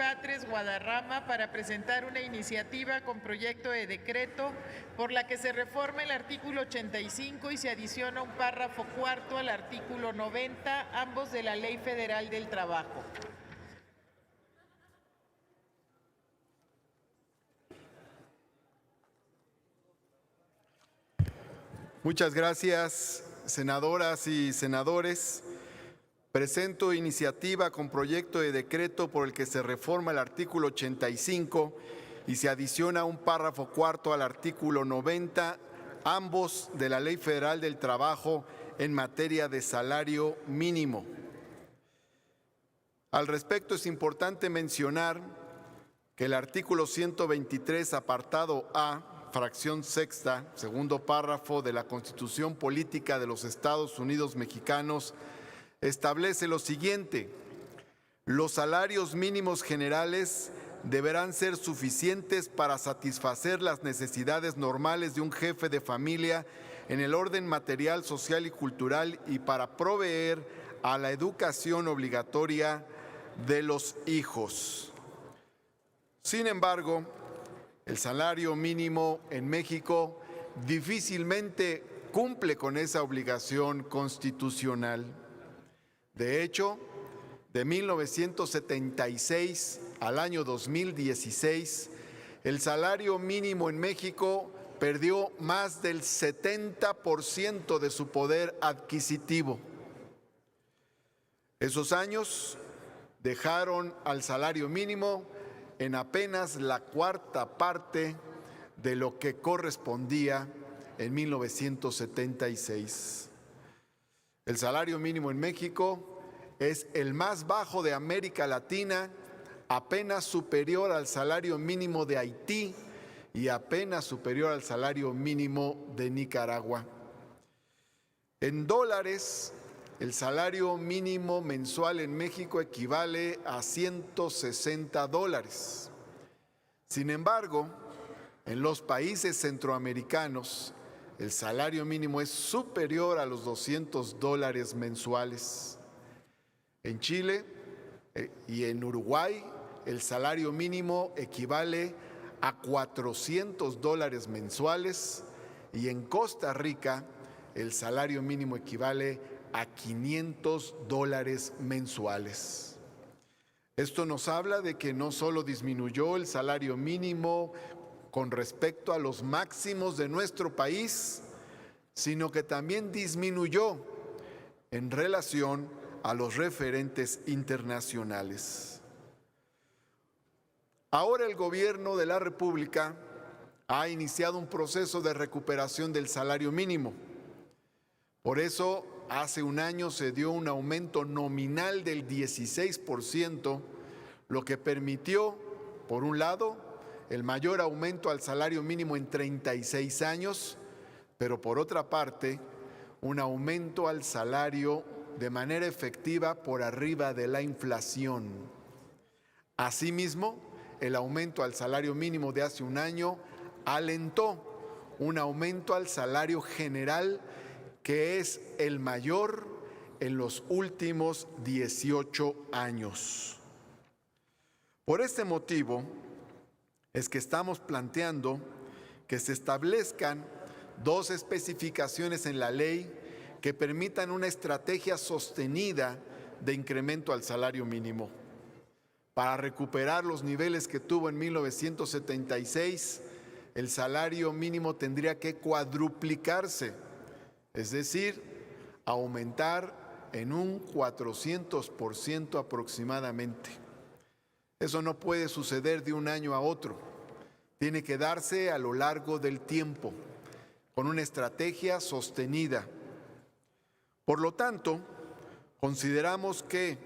Batres, Guadarrama, para presentar una iniciativa con proyecto de decreto por la que se reforma el artículo 85 y se adiciona un párrafo cuarto al artículo 90, ambos de la Ley Federal del Trabajo. Muchas gracias, senadoras y senadores. Presento iniciativa con proyecto de decreto por el que se reforma el artículo 85 y se adiciona un párrafo cuarto al artículo 90, ambos de la Ley Federal del Trabajo en materia de salario mínimo. Al respecto, es importante mencionar que el artículo 123, apartado A, fracción sexta, segundo párrafo de la Constitución Política de los Estados Unidos Mexicanos, establece lo siguiente: los salarios mínimos generales deberán ser suficientes para satisfacer las necesidades normales de un jefe de familia en el orden material, social y cultural y para proveer a la educación obligatoria de los hijos. Sin embargo, el salario mínimo en México difícilmente cumple con esa obligación constitucional. De hecho, de 1976 al año 2016, el salario mínimo en México perdió más del 70% de su poder adquisitivo. Esos años dejaron al salario mínimo en apenas la cuarta parte de lo que correspondía en 1976. El salario mínimo en México es el más bajo de América Latina, apenas superior al salario mínimo de Haití y apenas superior al salario mínimo de Nicaragua. En dólares, el salario mínimo mensual en México equivale a $160. Sin embargo, en los países centroamericanos, el salario mínimo es superior a los $200 mensuales. En Chile y en Uruguay, el salario mínimo equivale a $400 mensuales y en Costa Rica, el salario mínimo equivale a $500 mensuales. Esto nos habla de que no solo disminuyó el salario mínimo con respecto a los máximos de nuestro país, sino que también disminuyó en relación a los referentes internacionales. Ahora el gobierno de la República ha iniciado un proceso de recuperación del salario mínimo. Por eso, hace un año se dio un aumento nominal del 16%, lo que permitió, por un lado, el mayor aumento al salario mínimo en 36 años, pero por otra parte, un aumento al salario de manera efectiva por arriba de la inflación. Asimismo, el aumento al salario mínimo de hace un año alentó un aumento al salario general que es el mayor en los últimos 18 años. Por este motivo es que estamos planteando que se establezcan dos especificaciones en la ley que permitan una estrategia sostenida de incremento al salario mínimo. Para recuperar los niveles que tuvo en 1976, el salario mínimo tendría que cuadruplicarse, es decir, aumentar en un 400% aproximadamente. Eso no puede suceder de un año a otro. Tiene que darse a lo largo del tiempo, con una estrategia sostenida. Por lo tanto, consideramos que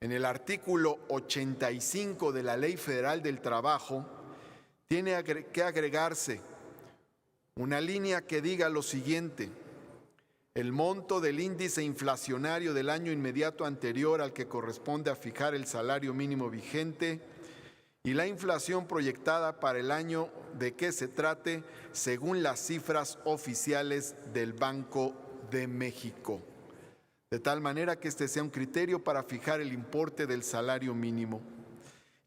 en el artículo 85 de la Ley Federal del Trabajo tiene que agregarse una línea que diga lo siguiente: el monto del índice inflacionario del año inmediato anterior al que corresponde a fijar el salario mínimo vigente y la inflación proyectada para el año de que se trate según las cifras oficiales del Banco de México, de tal manera que este sea un criterio para fijar el importe del salario mínimo.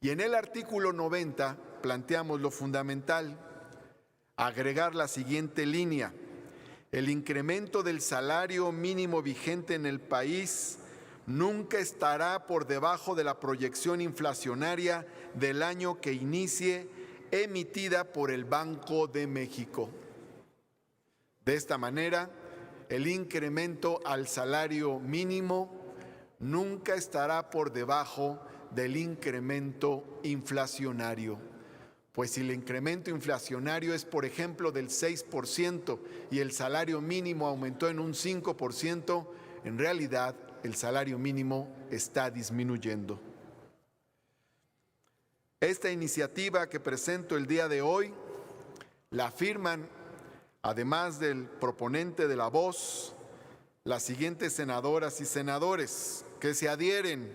Y en el artículo 90 planteamos lo fundamental, agregar la siguiente línea: el incremento del salario mínimo vigente en el país nunca estará por debajo de la proyección inflacionaria del año que inicie, emitida por el Banco de México. De esta manera, el incremento al salario mínimo nunca estará por debajo del incremento inflacionario. Pues si el incremento inflacionario es, por ejemplo, del 6% y el salario mínimo aumentó en un 5%, en realidad el salario mínimo está disminuyendo. Esta iniciativa que presento el día de hoy la firman, además del proponente de la voz, las siguientes senadoras y senadores que se adhieren: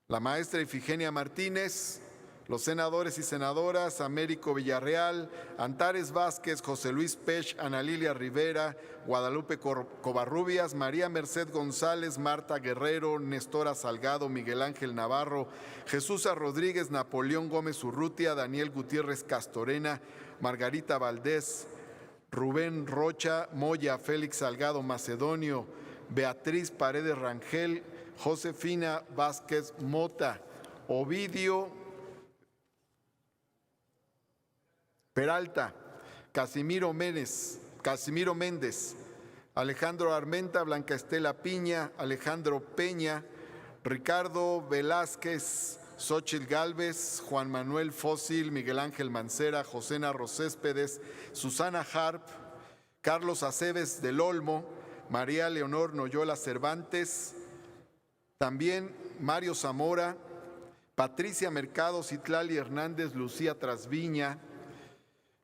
la maestra Ifigenia Martínez, los senadores y senadoras Américo Villarreal, Antares Vázquez, José Luis Pech, Ana Lilia Rivera, Guadalupe Covarrubias, María Merced González, Marta Guerrero, Nestora Salgado, Miguel Ángel Navarro, Jesús Rodríguez, Napoleón Gómez Urrutia, Daniel Gutiérrez Castorena, Margarita Valdés, Rubén Rocha, Moya Félix Salgado Macedonio, Beatriz Paredes Rangel, Josefina Vázquez Mota, Ovidio Peralta, Casimiro Méndez, Alejandro Armenta, Blanca Estela Piña, Alejandro Peña, Ricardo Velázquez, Xóchitl Gálvez, Juan Manuel Fósil, Miguel Ángel Mancera, Josena Roséspedes, Susana Harp, Carlos Aceves del Olmo, María Leonor Noyola Cervantes, también Mario Zamora, Patricia Mercado, Citlali Hernández, Lucía Trasviña,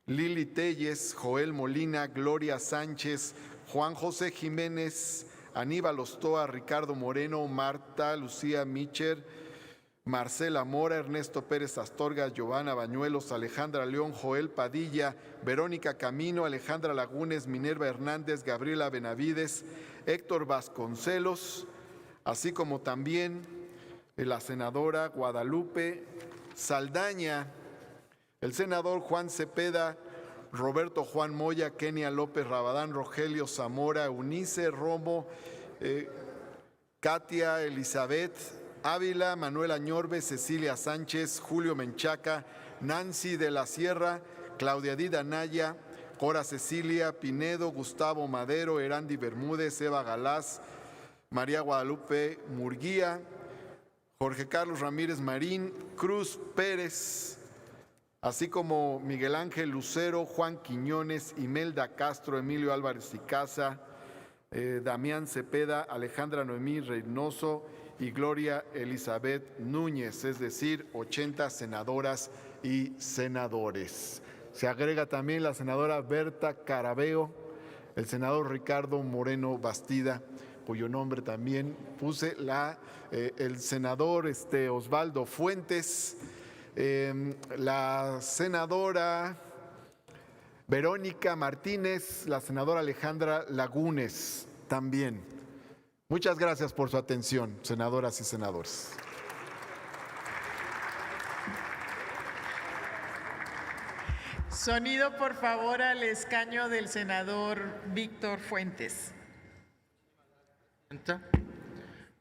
Lili Telles, Joel Molina, Gloria Sánchez, Juan José Jiménez, Aníbal Ostoa, Ricardo Moreno, Marta Lucía Micher, Marcela Mora, Ernesto Pérez Astorga, Giovanna Bañuelos, Alejandra León, Joel Padilla, Verónica Camino, Alejandra Lagunes, Minerva Hernández, Gabriela Benavides, Héctor Vasconcelos, así como también la senadora Guadalupe Saldaña, el senador Juan Cepeda, Roberto Juan Moya, Kenia López Rabadán, Rogelio Zamora, Eunice Romo, Katia Elizabeth Ávila, Manuel Añorbe, Cecilia Sánchez, Julio Menchaca, Nancy de la Sierra, Claudia Dida Naya, Cora Cecilia Pinedo, Gustavo Madero, Erandi Bermúdez, Eva Galás, María Guadalupe Murguía, Jorge Carlos Ramírez Marín, Cruz Pérez, así como Miguel Ángel Lucero, Juan Quiñones, Imelda Castro, Emilio Álvarez y Casa, Damián Cepeda, Alejandra Noemí Reynoso y Gloria Elizabeth Núñez, es decir, 80 senadoras y senadores. Se agrega también la senadora Berta Carabeo, el senador Ricardo Moreno Bastida, cuyo nombre también puse, el senador Osvaldo Fuentes, la senadora Verónica Martínez, la senadora Alejandra Lagunes también. Muchas gracias por su atención, senadoras y senadores. Sonido, por favor, al escaño del senador Víctor Fuentes.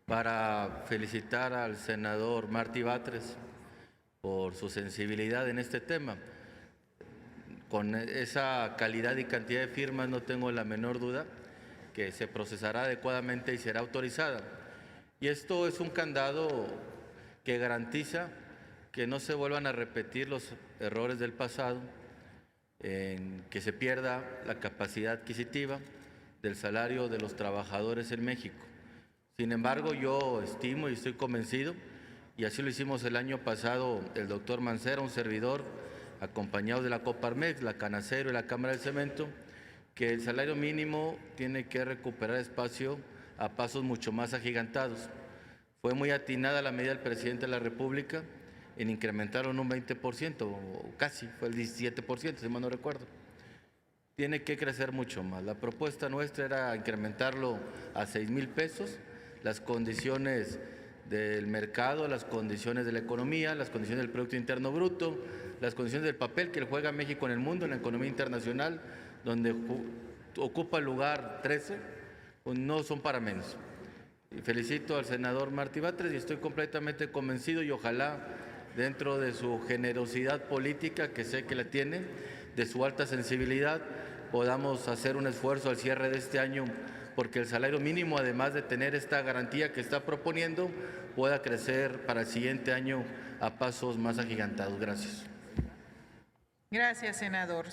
Para felicitar al senador Martí Batres por su sensibilidad en este tema. Con esa calidad y cantidad de firmas no tengo la menor duda que se procesará adecuadamente y será autorizada. Y esto es un candado que garantiza que no se vuelvan a repetir los errores del pasado, en que se pierda la capacidad adquisitiva del salario de los trabajadores en México. Sin embargo, yo estimo y estoy convencido, y así lo hicimos el año pasado el doctor Mancera, un servidor, acompañado de la Coparmex, la Canacero y la Cámara del Cemento, que el salario mínimo tiene que recuperar espacio a pasos mucho más agigantados. Fue muy atinada la medida del presidente de la República en incrementarlo en un 20%, o casi, fue el 17%, si mal no recuerdo. Tiene que crecer mucho más. La propuesta nuestra era incrementarlo a 6,000 pesos. Las condiciones del mercado, las condiciones de la economía, las condiciones del Producto Interno Bruto, las condiciones del papel que juega México en el mundo, en la economía internacional, donde ocupa el lugar 13, pues no son para menos. Y felicito al senador Martí Batres y estoy completamente convencido y ojalá dentro de su generosidad política, que sé que la tiene, de su alta sensibilidad, podamos hacer un esfuerzo al cierre de este año porque el salario mínimo, además de tener esta garantía que está proponiendo, pueda crecer para el siguiente año a pasos más agigantados. Gracias. Gracias, senador.